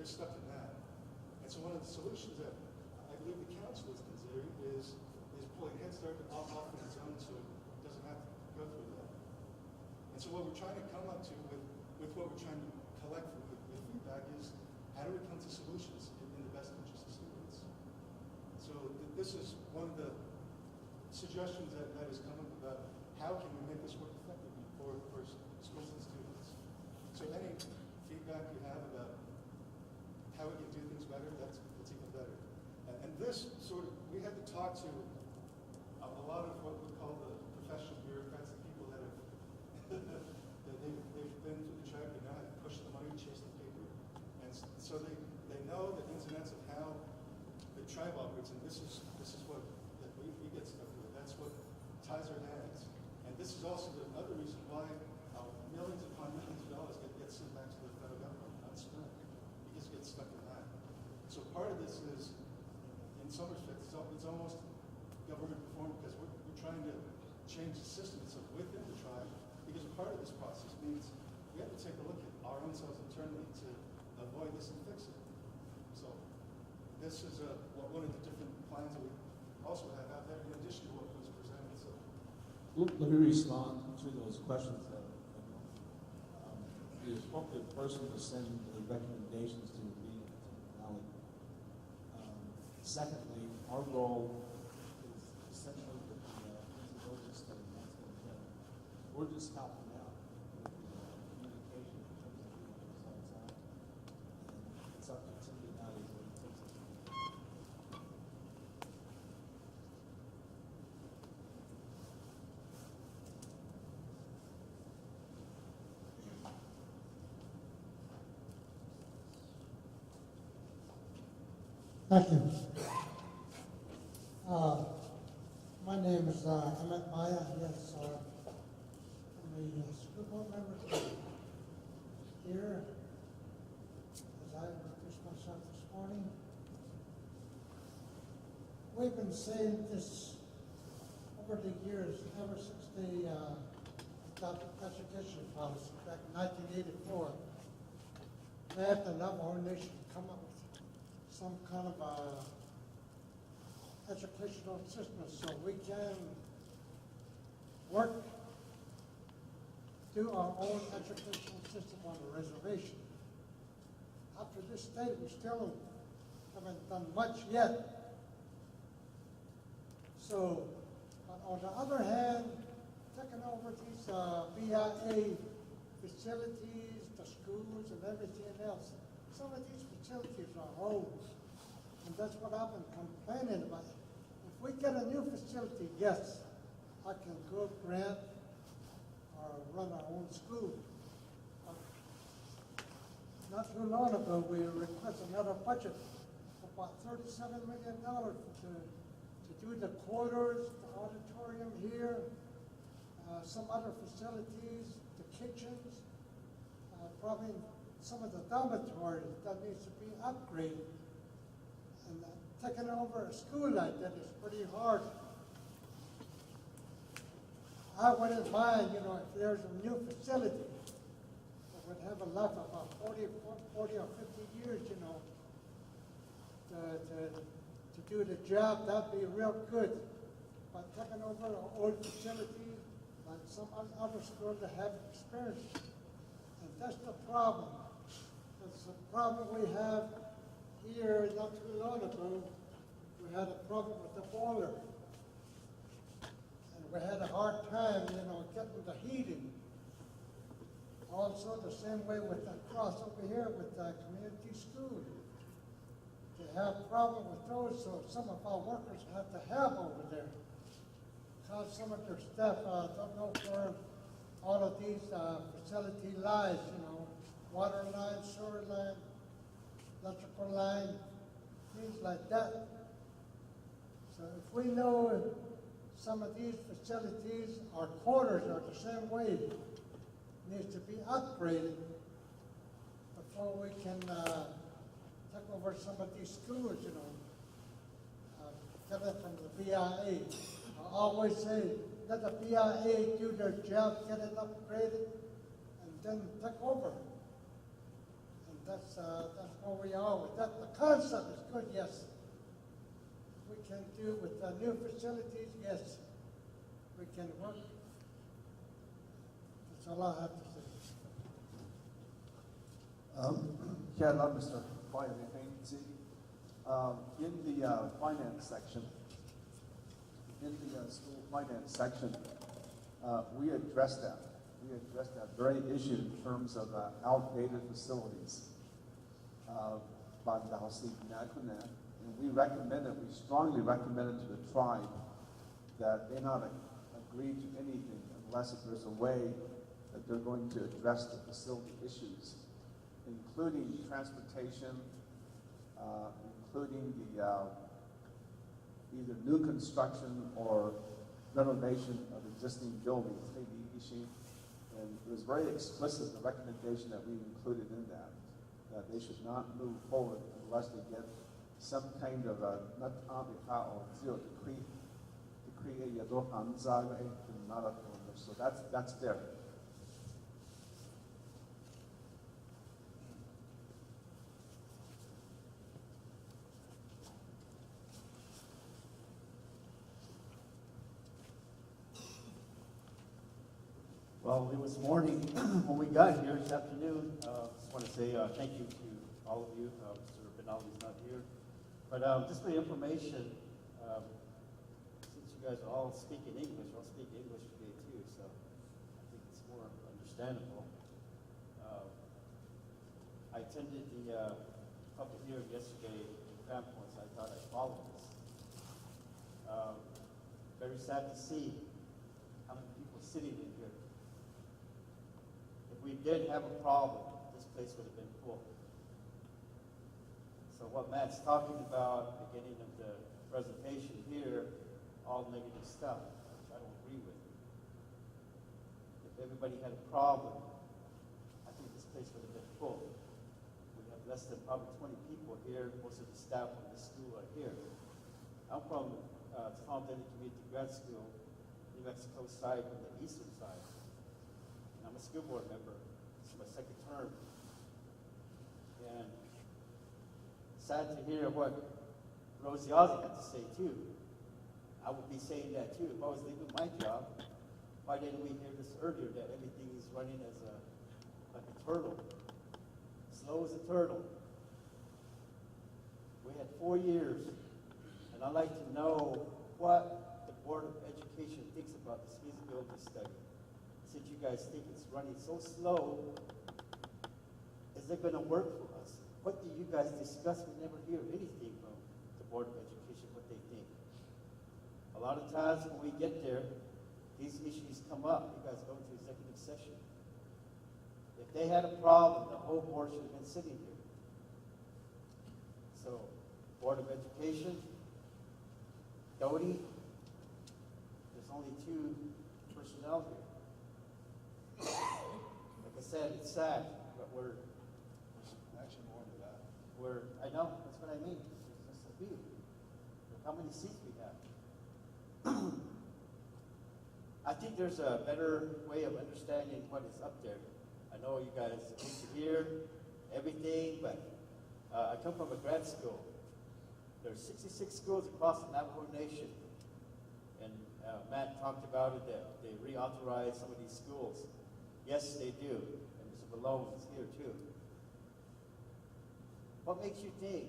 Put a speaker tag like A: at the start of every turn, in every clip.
A: they're stuck in that. And so one of the solutions that I believe the council is considering is pulling Head Start off on its own so it doesn't have to go through that. And so what we're trying to come up to with what we're trying to collect with feedback is how do we come to solutions in the best interest of students? So this is one of the suggestions that is coming about how can we make this work effectively for schools and students. So any feedback you have about how we can do things better, that's even better. And this sort of, we had to talk to a lot of what we call the professional bureaucrats, the people that have they've been through the track, they know how to push the money, chase the paper, and so they know the ins and outs of how the tribe operates, and this is what that we get stuck with. That's what ties our hands, and this is also the other reason why millions upon millions of dollars get sent back to the federal government unspent. We just get stuck in that. So part of this is, in some respects, it's almost government reform because we're trying to change the system so within the tribe, because a part of this process means we have to take a look at our own selves internally to avoid this and fix it. So this is one of the different plans that we also have out there in addition to what was presented. So
B: let me respond to those questions. The appropriate person to send the recommendations to be Valley. Secondly, our role is essentially with the feasibility study. We're just helping out with the communication in terms of getting the results out. And it's up to Timothy Valley where it takes us.
C: Thank you. My name is Emmett Maya. Yes, I'm a school board member here. As I introduced myself this morning, we've been saying this over the years, ever since they adopted education policy back in 1984. They have to allow our nation to come up with some kind of educational system so we can work, do our own educational system on the reservation. Up to this day, we still haven't done much yet. So, but on the other hand, taking over these BIA facilities, the schools and everything else, some of these facilities are old, and that's what I've been complaining about. If we get a new facility, yes, I can go grant or run our own school. But not too long ago, we requested another budget of about $37 million to do the quarters, the auditorium here, some other facilities, the kitchens, probably some of the dormitories that needs to be upgraded. And taking over a school like that is pretty hard. I wouldn't mind, if there's a new facility that would have a life of about 40 or 50 years, to do the job, that'd be real good. But taking over an old facility, like some other schools that have experience, and that's the problem. That's the problem we have here not too long ago. We had a problem with the boiler. And we had a hard time, getting the heating. Also the same way with the cross over here with the community school. They have problem with those, so some of our workers have to help over there. Because some of their staff don't know where all of these facility lies, water line, sewer line, electrical line, things like that. So if we know some of these facilities, our quarters are the same way, needs to be upgraded before we can take over some of these schools, get it from the BIA. I always say, let the BIA do their job, get it upgraded, and then take over. And that's where we are with that. The concept is good, yes. We can do with the new facilities, yes. We can work. That's all I have to say.
B: Hello, Mr. Vice in the finance section, in the school finance section, we addressed that. We addressed that very issue in terms of outdated facilities. And we recommended, we strongly recommended to the tribe that they not agree to anything unless if there's a way that they're going to address the facility issues, including transportation, including the either new construction or renovation of existing buildings. And it was very explicit, the recommendation that we included in that they should not move forward unless they get some kind of a so that's there.
D: Well, it was morning when we got here this afternoon. Just want to say thank you to all of you. Mr. Benali's not here. But just for the information, since you guys are all speaking English, I'll speak English today too, so I think it's more understandable. I attended the public hearing yesterday in Grand Point, so I thought I'd follow this. Very sad to see how many people sitting in here. If we did have a problem, this place would have been full. So what Matt's talking about, beginning of the presentation here, all negative stuff, which I don't agree with. If everybody had a problem, I think this place would have been full. We have less than probably 20 people here. Most of the staff from this school are here. I'm from Tom Denny Community Grad School, New Mexico side, from the eastern side. And I'm a school board member. This is my second term. And sad to hear what Rosie Ozzie had to say too. I would be saying that too. If I was leaving my job, why didn't we hear this earlier, that everything is running as like a turtle, slow as a turtle. We had 4 years, and I'd like to know what the Board of Education thinks about this feasibility study. Since you guys think it's running so slow, is it going to work for us? What do you guys discuss? We never hear anything from the Board of Education, what they think. A lot of times when we get there, these issues come up. You guys go into executive session. If they had a problem, the whole board should have been sitting here. So, Board of Education, Doty, there's only 2 personnel here. Like I said, it's sad, but we're
A: Actually, more into that.
D: I know, that's what I mean. It's just a few. Look how many seats we have. I think there's a better way of understanding what is up there. I know you guys need to hear everything, but I come from a grad school. There's 66 schools across the Navajo Nation. And Matt talked about it, that they reauthorize some of these schools. Yes, they do. And Mr. Malone is here too. What makes you think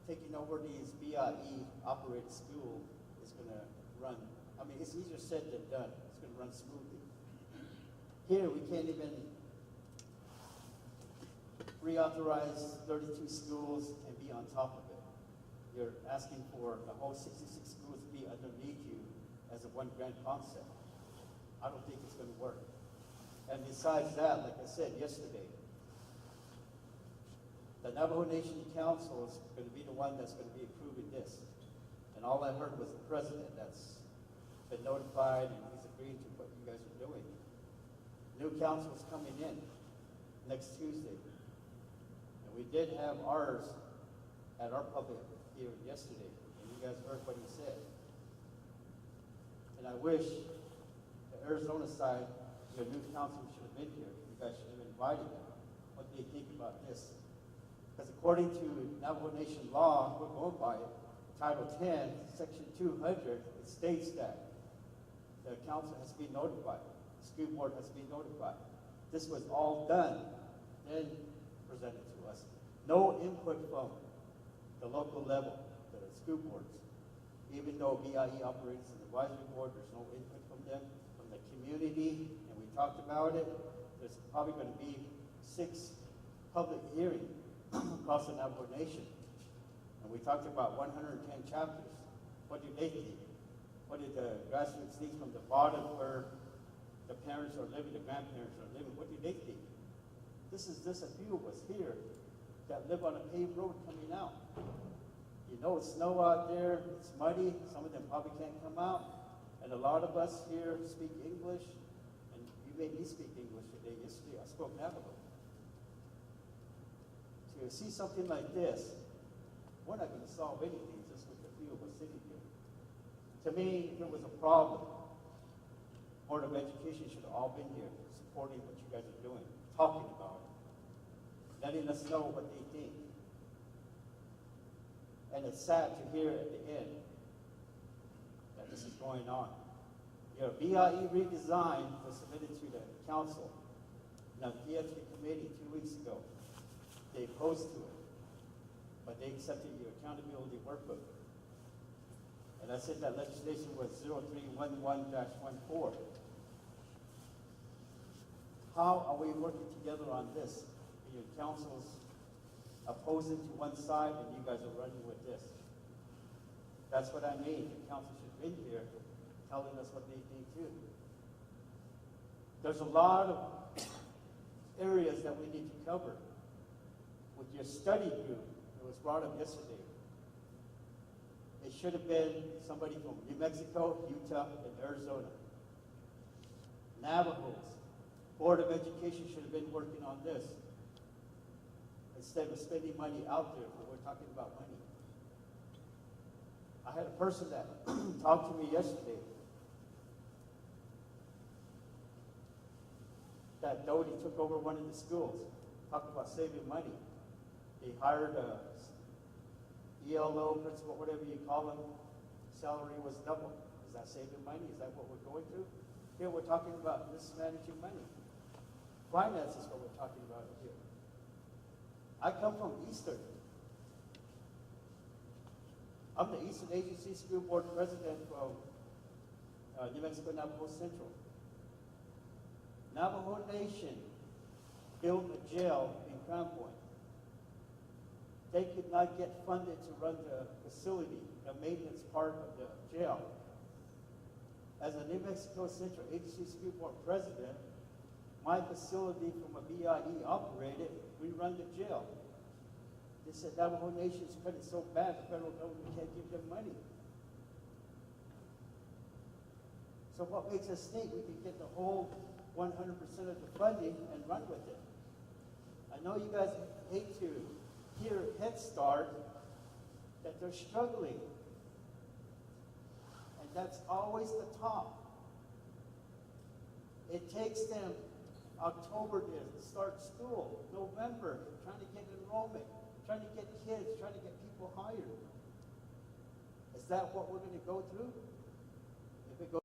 D: taking over these BIE operated school is going to run? I mean, it's easier said than done. It's going to run smoothly. Here, we can't even reauthorize 32 schools and be on top of it. You're asking for the whole 66 schools to be underneath you as a one grand concept. I don't think it's going to work. And besides that, like I said yesterday, the Navajo Nation Council is going to be the one that's going to be approving this. And all I heard was the president that's been notified and he's agreeing to what you guys are doing. New council is coming in next Tuesday. And we did have ours at our public hearing yesterday, and you guys heard what he said. And I wish the Arizona side, your new council should have been here. You guys should have invited them. What do they think about this? according to Navajo Nation law, we're going by it, Title 10, Section 200, it states that the council has been notified, the school board has been notified. This was all done, then presented to us. No input from the local level, the school boards. Even though BIE operates as an advisory board, there's no input from them, from the community, and we talked about it. There's probably going to be 6 public hearings across the Navajo Nation. And we talked about 110 chapters. What do they think? What did the grassroots think from the bottom where the parents are living, the grandparents are living? What do they think? This is just a few of us here that live on a paved road coming out. You know, it's snow out there, it's muddy, some of them probably can't come out. And a lot of us here speak English, and you made me speak English today. Yesterday I spoke Navajo. To see something like this, we're not going to solve anything just with a few of us sitting here. To me, if it was a problem, Board of Education should have all been here supporting what you guys are doing, talking about it, letting us know what they think. And it's sad to hear at the end that this is going on. Your BIE redesign was submitted to the council, now DFT committee 2 weeks ago. They opposed to it, but they accepted your accountability workbook. And I said that legislation was 0311-14. How are we working together on this? Your council's opposing to one side and you guys are running with this. That's what I mean. The council should have been here telling us what they think too. There's a lot of areas that we need to cover. With your study group, it was brought up yesterday. It should have been somebody from New Mexico, Utah, and Arizona. Navajos, Board of Education should have been working on this instead of spending money out there, but we're talking about money. I had a person that talked to me yesterday that Doty took over one of the schools, talked about saving money. They hired a ELO principal, whatever you call them, salary was double. Is that saving money? Is that what we're going through? Here we're talking about mismanaging money. Finance is what we're talking about here. I come from Eastern. I'm the Eastern Agency School Board President from New Mexico Navajo Central. Navajo Nation built a jail in Crown Point. They could not get funded to run the facility, the maintenance part of the jail. As a New Mexico Central Agency School Board President, my facility from a BIE operated, we run the jail. They said Navajo Nation's credit so bad, the federal government can't give them money. So what makes us think we can get the whole 100% of the funding and run with it? I know you guys hate to hear Head Start, that they're struggling. And that's always the top. It takes them October to start school, November, trying to get enrollment, trying to get kids, trying to get people hired. Is that what we're going to go through? If it goes